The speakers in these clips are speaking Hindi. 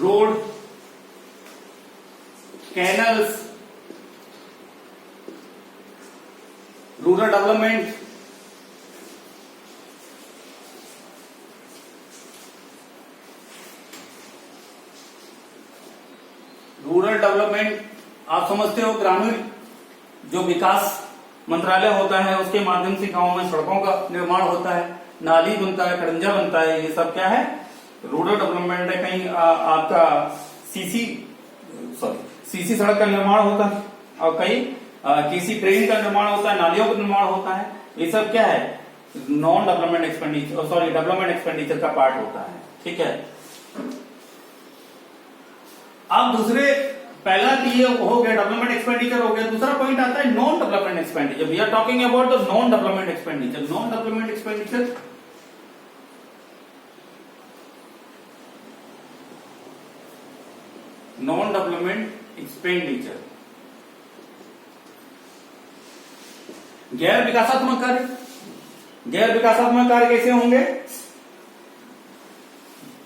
रोड, कैनल्स, रूरल डेवलपमेंट, आप समझते हो ग्रामीण जो विकास मंत्रालय होता है उसके माध्यम से गांव में सड़कों का निर्माण होता है, नाली बनता है, खड़ंजा बनता है, ये सब क्या है? रूरल डेवलपमेंट है। कहीं आपका सीसी सड़क का निर्माण होता है और कहीं किसी ट्रेन का निर्माण होता है, नालियों का निर्माण होता है। ये सब क्या है? Non development expenditure, development expenditure का पार्ट होता है। ठीक है। अब दूसरे, पहला ये हो गया डेवलपमेंट एक्सपेंडिचर हो गया। दूसरा पॉइंट आता है non development expenditure. We are talking about the non development expenditure. Non development expenditure non development expenditure गैर विकासात्मक कार्य। गैर विकासात्मक कार्य कैसे होंगे?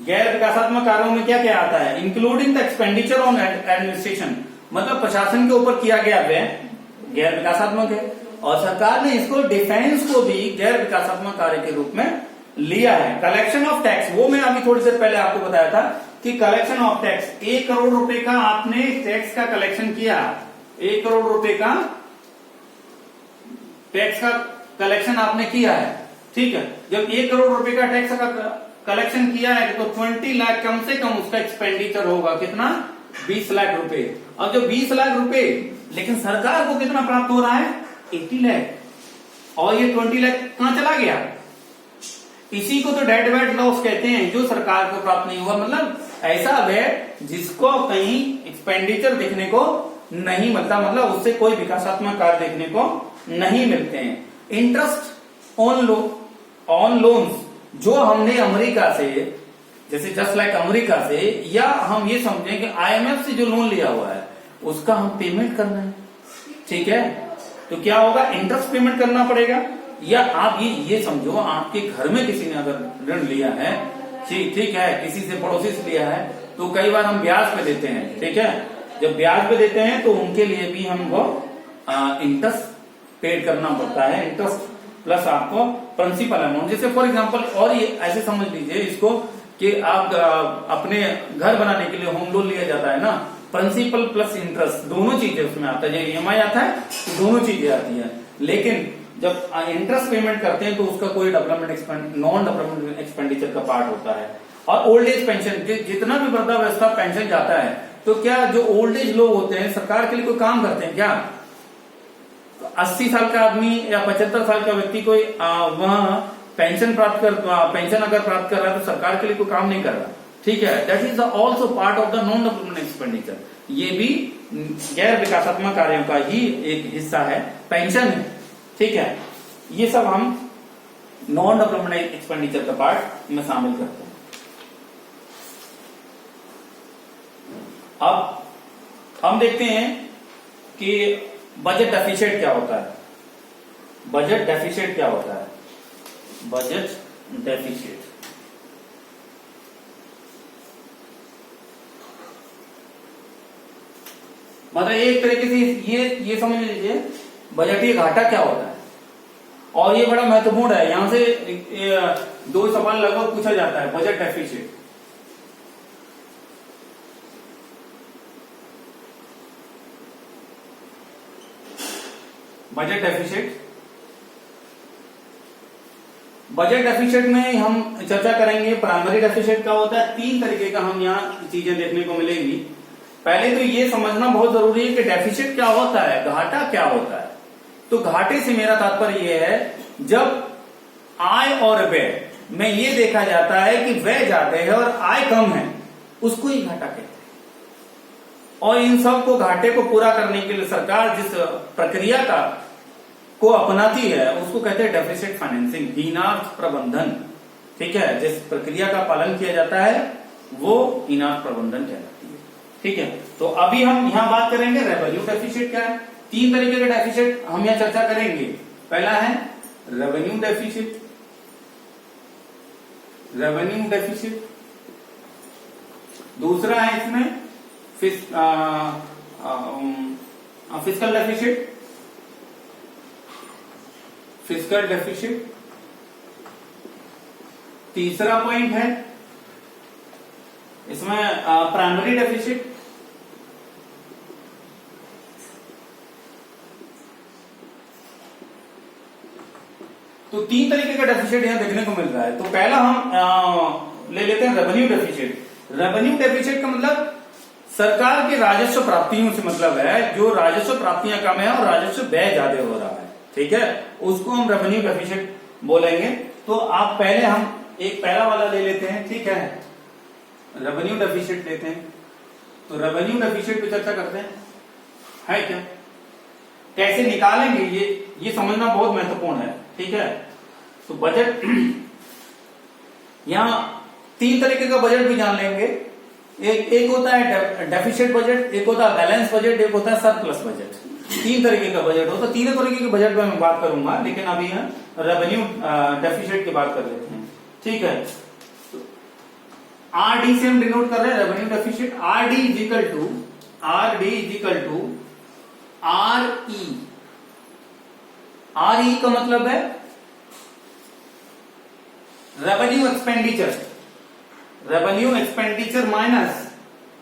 गैर विकासात्मक कार्यों में क्या क्या आता है? Including the expenditure on administration, मतलब प्रशासन के ऊपर किया गया व्यय गैर विकासात्मक है। और सरकार ने इसको डिफेंस को भी गैर विकासात्मक कार्य के रूप में लिया है। कलेक्शन ऑफ टैक्स, वो मैं अभी थोड़ी देर पहले आपको बताया था कि कलेक्शन ऑफ टैक्स, 1 करोड़ रुपए का आपने टैक्स का कलेक्शन किया, 1 करोड़ रुपए का टैक्स का कलेक्शन आपने किया है। ठीक है। जब 1 करोड़ रुपए का टैक्स का कलेक्शन किया है तो 20 लाख कम से कम उसका एक्सपेंडिचर होगा। कितना? 20 लाख रुपए। अब जो 20 लाख रुपए, लेकिन सरकार को कितना प्राप्त हो रहा है? 80 लाख। और ये 20 लाख कहां चला गया? इसी को तो डेड वेट लॉस कहते हैं, जो सरकार को प्राप्त नहीं हुआ। मतलब ऐसा व्यय जिसको कहीं एक्सपेंडिचर देखने को नहीं मिलता, मतलब उससे कोई विकासात्मक कार्य देखने को नहीं मिलते हैं। इंटरेस्ट ऑन लोन्स, जो हमने अमेरिका से, जैसे जस्ट लाइक अमेरिका से, या हम ये समझें कि IMF से जो लोन लिया हुआ है उसका हम पेमेंट करना है। ठीक है। तो क्या होगा? इंटरेस्ट पेमेंट करना पड़ेगा। या आप ये समझो, आपके घर में किसी ने अगर ऋण लिया है, ठीक है, किसी से पड़ोसी से लिया है, तो कई बार हम ब्याज पे देते हैं। ठीक है। जब ब्याज पे देते हैं तो उनके लिए भी हमको इंटरेस्ट पेड करना पड़ता है। इंटरेस्ट प्लस आपको प्रिंसिपल अमाउंट। जैसे फॉर एग्जांपल, और ये ऐसे समझ लीजिए इसको कि आप अपने घर बनाने के लिए होम लोन लिया जाता है ना, प्रिंसिपल प्लस इंटरेस्ट दोनों चीजें उसमें आता है। जब EMI आता है तो दोनों चीजें आती है। लेकिन जब इंटरेस्ट पेमेंट करते हैं तो उसका कोई नॉन डेवलपमेंट एक्सपेंडिचर का पार्ट होता है। और ओल्ड एज पेंशन, जितना भी वृद्धावस्था पेंशन जाता है, तो क्या जो ओल्ड एज लोग होते हैं सरकार के लिए कोई काम करते हैं क्या? 80 साल का आदमी या 75 साल का व्यक्ति कोई वहां पेंशन अगर प्राप्त कर रहा है तो सरकार के लिए कोई काम नहीं कर रहा। ठीक है। That is also part of the non development expenditure. ये भी गैर विकासात्मक कार्यों का ही एक हिस्सा है, पेंशन है। ठीक है। ये सब हम नॉन डेवलपमेंट एक्सपेंडिचर का पार्ट में शामिल करते हैं। अब हम देखते हैं कि बजट डेफिसिट क्या होता है। बजट डेफिसिट क्या होता है? बजट डेफिसिट मतलब एक तरीके से ये समझ लीजिए बजटीय घाटा क्या होता है। और ये बड़ा महत्वपूर्ण है, यहां से 2 सवाल लगभग पूछा जाता है। Budget deficit, budget deficit budget deficit में हम चर्चा करेंगे। प्राइमरी डेफिसिट क्या होता है? 3 तरीके का हम यहाँ चीजें देखने को मिलेंगी। पहले तो ये समझना बहुत जरूरी है कि डेफिसिट क्या होता है, घाटा क्या होता है। तो घाटे से मेरा तात्पर्य यह है जब आय और व्यय में ये देखा जाता है कि व्यय ज्यादा है और आय कम है, उसको ही घाटा कहते हैं। और इन सब को घाटे को पूरा करने के लिए सरकार जिस प्रक्रिया को अपनाती है उसको कहते हैं डेफिसिट फाइनेंसिंग, हीनार्थ प्रबंधन। ठीक है। जिस प्रक्रिया का पालन किया जाता है वो हीनार्थ प्रबंधन कहलाती है। ठीक है। तो अभी हम यहां बात करेंगे रेवेन्यू डेफिसिट क्या है। 3 तरीके के डेफिसिट हम यहां चर्चा करेंगे। पहला है रेवेन्यू डेफिसिट। रेवेन्यू डेफिसिट दूसरा है इसमें फिस्कल डेफिसिट, फिस्कल डेफिसिट। तीसरा पॉइंट है इसमें प्राइमरी डेफिसिट। तो 3 तरीके का डेफिसिट यहां देखने को मिल रहा है। तो पहला हम ले लेते हैं रेवेन्यू डेफिसिट। रेवेन्यू डेफिसिट का मतलब सरकार के राजस्व प्राप्तियों से मतलब है जो राजस्व प्राप्तियां कम है और राजस्व व्यय ज्यादा हो रहा है, ठीक है, उसको हम रेवेन्यू डेफिसिट बोलेंगे। तो आप पहले हम एक पहला वाला ले लेते हैं, ठीक है, रेवेन्यू डेफिसिट लेते हैं। तो रेवेन्यू डेफिसिट पे चर्चा करते हैं, है क्या, कैसे निकालेंगे ये समझना बहुत महत्वपूर्ण है, ठीक है। तो बजट यहां 3 तरीके का बजट भी जान लेंगे। एक होता है डेफिसिट बजट, एक होता है बैलेंस बजट, एक होता है सरप्लस बजट। 3 तरीके का बजट होता है। तीनों तरीके के बजट में मैं बात करूंगा, लेकिन अभी हम रेवेन्यू डेफिसिट की बात कर लेते हैं, ठीक है। आरडी से हम डिनोट कर रहे हैं revenue deficit. RD is equal to R E. R E का मतलब है revenue expenditure, revenue expenditure minus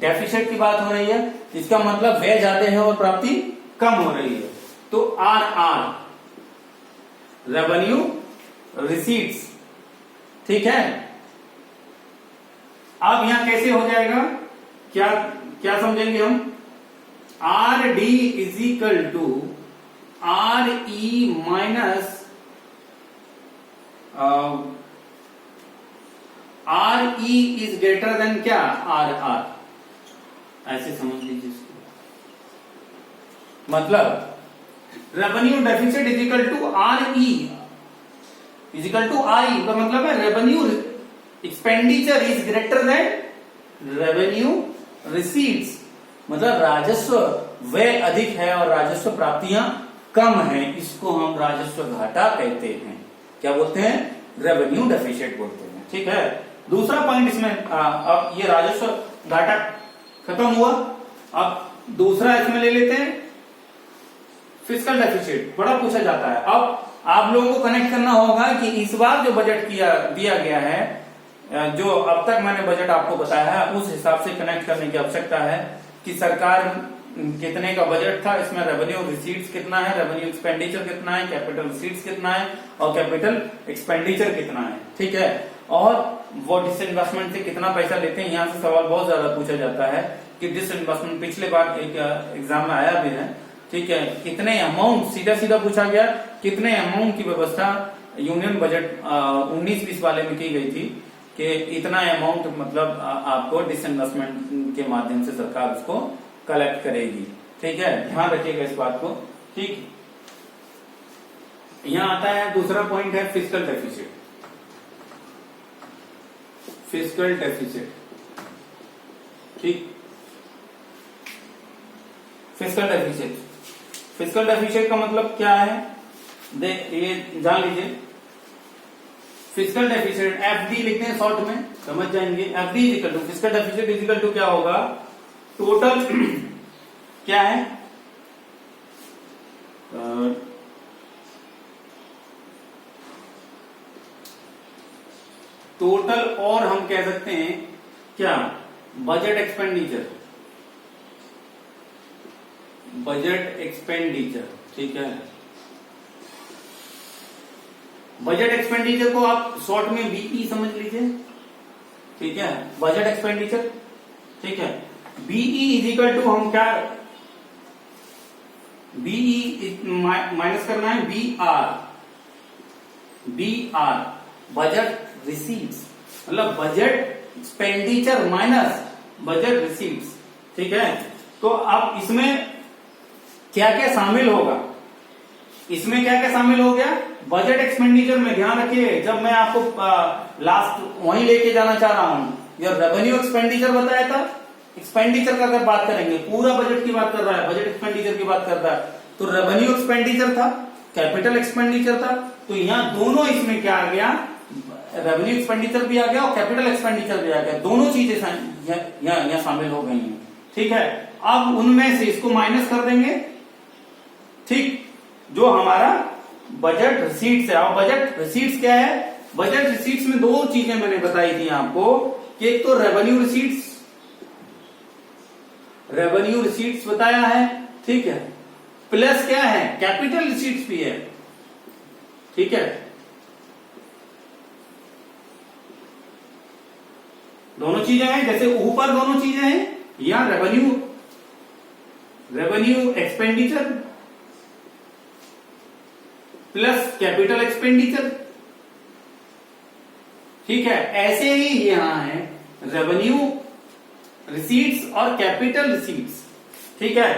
deficit की बात हो रही है, इसका मतलब व्यय ज्यादा है और प्राप्ति कम हो रही है। तो आर रेवेन्यू रिसीट्स, ठीक है। अब यहां कैसे हो जाएगा, क्या समझेंगे हम, R D is equal to R E minus R E is greater than क्या, आर आर, ऐसे समझ लीजिए इसको। मतलब revenue deficit is equal to R E is equal to R E का मतलब है revenue expenditure is greater than revenue receipts, मतलब राजस्व व्यय अधिक है और राजस्व प्राप्तियां कम है, इसको हम राजस्व घाटा कहते हैं। क्या बोलते हैं, रेवेन्यू डेफिसिट बोलते हैं, ठीक है। दूसरा पॉइंट इसमें अब ये राजस्व घाटा खत्म हुआ। अब दूसरा इसमें ले लेते हैं फिस्कल डेफिसिट, बड़ा पूछा जाता है। अब आप लोगों को कनेक्ट करना होगा कि इस बार जो बजट दिया गया है, जो अब तक मैंने बजट आपको बताया है, उस हिसाब से कनेक्ट करने की आवश्यकता है कि सरकार कितने का बजट था, इसमें रेवेन्यू रिसीट्स कितना है, रेवेन्यू एक्सपेंडिचर कितना है, कैपिटल रिसीट्स कितना है और कैपिटल एक्सपेंडिचर कितना है, ठीक है। और वो डिसइन्वेस्टमेंट से कितना पैसा लेते हैं, यहां से सवाल बहुत ज्यादा पूछा जाता है कि डिसइन्वेस्टमेंट पिछले बार एक एग्जाम में आया भी है, ठीक है। कितने अमाउंट, सीधा पूछा गया कितने अमाउंट की व्यवस्था यूनियन बजट 19-20 वाले में की गई थी कि इतना अमाउंट मतलब आपको डिसइन्वेस्टमेंट के माध्यम से सरकार उसको कलेक्ट करेगी, ठीक है। ध्यान रखिएगा इस बात को, ठीक। यहां आता है दूसरा पॉइंट है फिस्कल डेफिसिट। फिस्कल डेफिसिट, ठीक। फिस्कल डेफिसिट, फिस्कल डेफिसिट का मतलब क्या है, ये जान लीजिए। फिस्कल डेफिसिट एफडी लिखते हैं शॉर्ट में, समझ जाएंगे। FD is equal to fiscal deficit is equal to क्या होगा, टोटल क्या है, टोटल, और हम कह सकते हैं क्या, बजट एक्सपेंडिचर, बजट एक्सपेंडिचर, ठीक है। बजट एक्सपेंडिचर को आप शॉर्ट में बीई समझ लीजिए, ठीक है, बजट एक्सपेंडिचर, ठीक है। बीई इज इक्वल टू हम क्या, बीई माइनस करना है बीआर, बजट रिसीट्स, मतलब budget expenditure minus budget receipts, ठीक है। तो अब इसमें क्या क्या शामिल होगा, इसमें क्या क्या शामिल हो गया, बजट एक्सपेंडिचर में ध्यान रखिए, जब मैं आपको लास्ट वहीं लेके जाना चाह रहा हूं, ये रेवेन्यू एक्सपेंडिचर बताया था। एक्सपेंडिचर का अगर बात करेंगे, पूरा बजट की बात कर रहा है, बजट एक्सपेंडिचर की बात कर रहा है, तो रेवेन्यू एक्सपेंडिचर था, कैपिटल एक्सपेंडिचर था। तो यहां दोनों इसमें क्या आ गया, रेवेन्यू एक्सपेंडिचर भी आ गया और कैपिटल एक्सपेंडिचर भी आ गया, दोनों चीजें यहाँ शामिल हो गई हैं। ठीक है, अब उनमें से इसको माइनस कर देंगे। ठीक, जो हमारा बजट रिसीट्स है। और बजट रिसीट्स क्या है? बजट रिसीट्स में दो चीजें मैंने बताई थी आपको कि एक तो रेवेन्यू रिसीट्स बताया है, ठीक है, प्लस क्या है? कैपिटल रिसीट्स भी है। ठीक है, दोनों चीजें हैं, जैसे ऊपर दोनों चीजें हैं, या revenue expenditure plus capital expenditure. ठीक है, ऐसे ही यहां है रेवेन्यू रिसीट्स और कैपिटल रिसीट्स। ठीक है,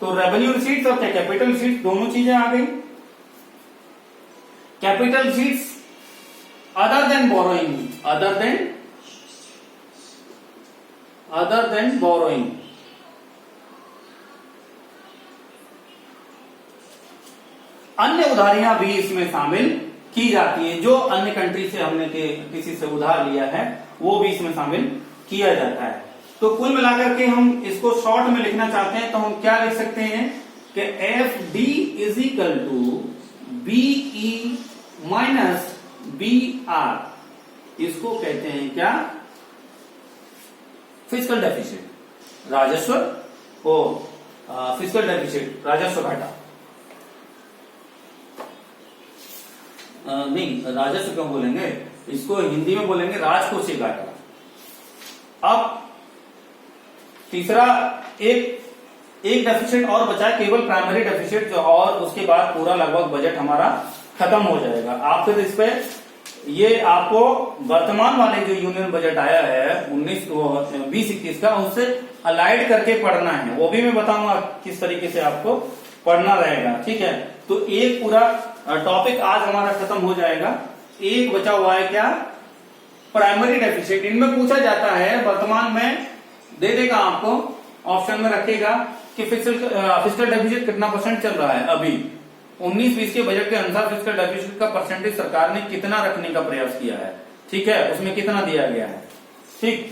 तो रेवेन्यू रिसीट्स और कैपिटल रिसीट्स दोनों चीजें आ गई। Capital receipts other than borrowing, अन्य उधारियां भी इसमें शामिल की जाती हैं। जो अन्य कंट्री से हमने किसी से उधार लिया है वो भी इसमें शामिल किया जाता है। तो कुल मिलाकर के हम इसको शॉर्ट में लिखना चाहते हैं तो हम क्या लिख सकते हैं कि F D is equal to BE minus B R, इसको कहते हैं क्या? फिस्कल डेफिसिट, राजस्व फिस्कल डेफिसिट, राजस्व घाटा। नहीं, राजस्व क्यों बोलेंगे, इसको हिंदी में बोलेंगे राजकोषीय घाटा। अब तीसरा एक डेफिसिट और बचा है, केवल प्राइमरी डेफिसिट, जो और उसके बाद पूरा लगभग बजट हमारा खत्म हो जाएगा। आप फिर इस पे ये आपको वर्तमान वाले जो यूनियन बजट आया है 20-21 का, उससे अलाइड करके पढ़ना है। वो भी मैं बताऊंगा किस तरीके से आपको पढ़ना रहेगा। ठीक है, तो एक पूरा टॉपिक आज हमारा खत्म हो जाएगा। एक बचा हुआ है क्या? Primary deficit. इनमें पूछा जाता है, वर्तमान में दे देगा आपको, ऑप्शन में रखेगा कि फिस्कल डेफिसिट कितना परसेंट चल रहा है अभी। 19-20 के बजट के अनुसार फिस्कल डेफिसिट का परसेंटेज सरकार ने कितना रखने का प्रयास किया है। ठीक है, उसमें कितना दिया गया है। ठीक,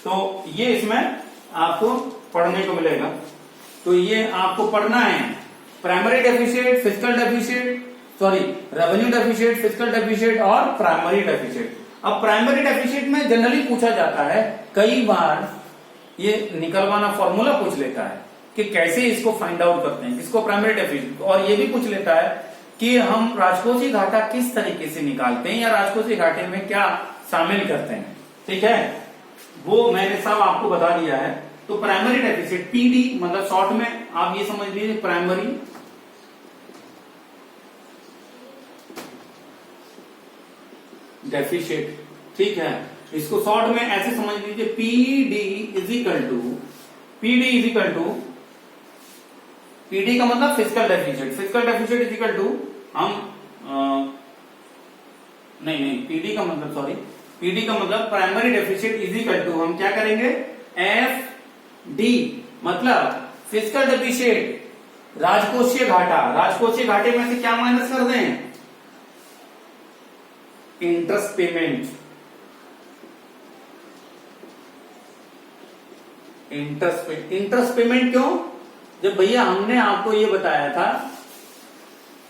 तो ये इसमें आपको पढ़ने को मिलेगा। तो ये आपको पढ़ना है, primary deficit, fiscal deficit, revenue deficit, fiscal deficit और प्राइमरी डेफिसिट। अब प्राइमरी डेफिसिट में जनरली पूछा जाता है, कई बार ये निकलवाना फॉर्मूला पूछ लेता है कि कैसे इसको फाइंड आउट करते हैं, इसको प्राइमरी डेफिसिट, और ये भी पूछ लेता है कि हम राजकोषीय घाटा किस तरीके से निकालते हैं या राजकोषीय घाटे में क्या शामिल करते हैं। ठीक है, वो मैंने सब आपको बता दिया है। तो प्राइमरी डेफिसिट पीडी, मतलब शॉर्ट में आप ये समझ लीजिए प्राइमरी डेफिसिट। ठीक है, इसको शॉर्ट में ऐसे समझ लीजिए, PD is equal to PD का मतलब fiscal deficit, fiscal deficit is equal to हम पीडी का मतलब primary deficit is equal to हम क्या करेंगे, एफ डी मतलब फिस्कल डेफिसिट, राजकोषीय घाटा। राजकोषीय घाटे में से क्या माइनस कर दें? Interest payment. इंटरेस्ट पेमेंट क्यों? जब भैया हमने आपको ये बताया था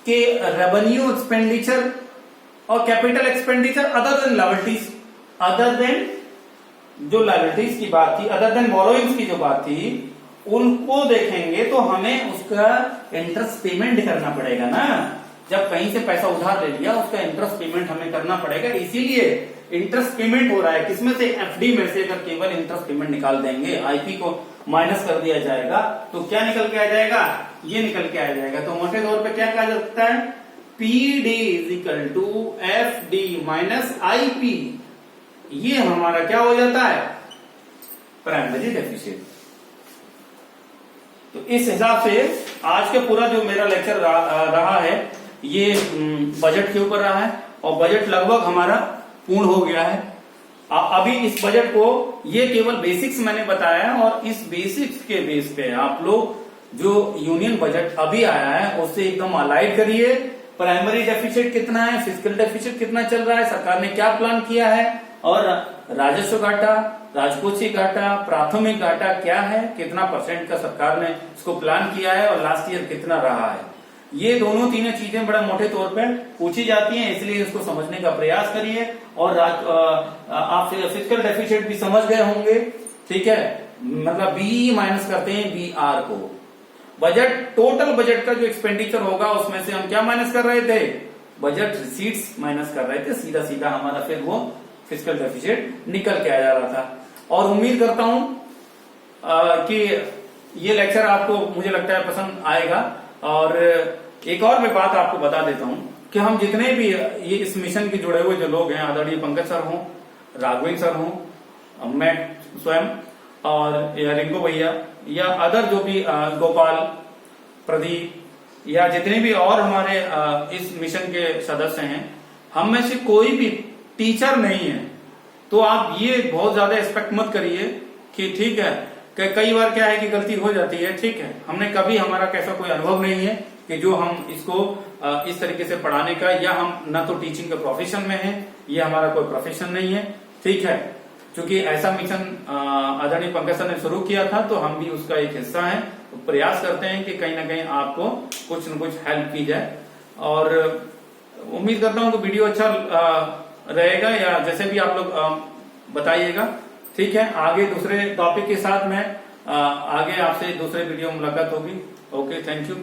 कि रेवेन्यू एक्सपेंडिचर और कैपिटल एक्सपेंडिचर अदर देन जो लायबिलिटीज की बात थी, अदर देन बोरोइंग्स की जो बात थी, उनको देखेंगे तो हमें उसका इंटरेस्ट पेमेंट करना पड़ेगा ना। जब कहीं से पैसा उधार ले लिया, उसका इंटरेस्ट पेमेंट हमें करना पड़ेगा। इसीलिए इंटरेस्ट पेमेंट हो रहा है। किसमें से? एफडी में से। अगर केवल इंटरेस्ट पेमेंट निकाल देंगे, आईपी को माइनस कर दिया जाएगा, तो क्या निकल के आ जाएगा? ये निकल के आ जाएगा। तो मोटे तौर पे क्या कहा जा सकता है? PD is equal to F D minus IP. ये हमारा क्या हो जाता है? Primary deficit. तो इस हिसाब से आज का पूरा जो मेरा लेक्चर रहा है, ये बजट के ऊपर रहा है, और बजट लगभग हमारा पूर्ण हो गया है। अभी इस बजट को, ये केवल बेसिक्स मैंने बताया, और इस बेसिक्स के बेस पे आप लोग जो यूनियन बजट अभी आया है उससे एकदम अलाइड करिए, प्राइमरी डेफिसिट कितना है, फिजिकल डेफिसिट कितना चल रहा है, सरकार ने क्या प्लान किया है, और राजस्व घाटा, राजकोषीय घाटा, प्राथमिक घाटा क्या है, कितना परसेंट का सरकार ने इसको प्लान किया है और लास्ट ईयर कितना रहा है। ये दोनों तीनों चीजें बड़ा मोटे तौर पे पूछी जाती हैं, इसलिए इसको समझने का प्रयास करिए। और आप फिजिकल डेफिसिट भी समझ गए होंगे, ठीक है, मतलब बी माइनस करते हैं बी आर को। बजट, टोटल बजट का जो एक्सपेंडिचर होगा उसमें से हम क्या माइनस कर रहे थे, बजट रिसीट्स माइनस कर रहे थे, सीधा सीधा हमारा फिर वो फिजिकल डेफिसिट निकल के आ जा रहा था। और उम्मीद करता हूं कि ये लेक्चर आपको, मुझे लगता है, पसंद आएगा। और एक और मैं बात आपको बता देता हूं कि हम जितने भी ये इस मिशन के जुड़े हुए जो लोग हैं, आदरणीय पंकज सर हों, राघवेंद्र सर हों, मैं स्वयं और रिंकू भैया, या अदर जो भी गोपाल, प्रदीप, या जितने भी और हमारे इस मिशन के सदस्य हैं, हम में से कोई भी टीचर नहीं है। तो आप ये बहुत ज्यादा एक्सपेक्ट मत करिए कि ठीक है, कि कई बार क्या है कि गलती हो जाती है, ठीक है, हमने कभी, हमारा कैसा कोई अनुभव नहीं है कि जो हम इसको इस तरीके से पढ़ाने का, या हम न तो टीचिंग के प्रोफेशन में है, ये हमारा कोई प्रोफेशन नहीं है, ठीक है। क्योंकि ऐसा मिशन आदरणीय पंकज सर ने शुरू किया था, तो हम भी उसका एक हिस्सा हैं। तो प्रयास करते हैं कि कहीं ना कहीं आपको कुछ न कुछ हेल्प की जाए। और उम्मीद करता हूं कि वीडियो अच्छा रहेगा, या जैसे भी आप लोग बताइएगा, ठीक है। आगे दूसरे टॉपिक के साथ में आगे आपसे दूसरे वीडियो में मुलाकात होगी। Okay, thank you.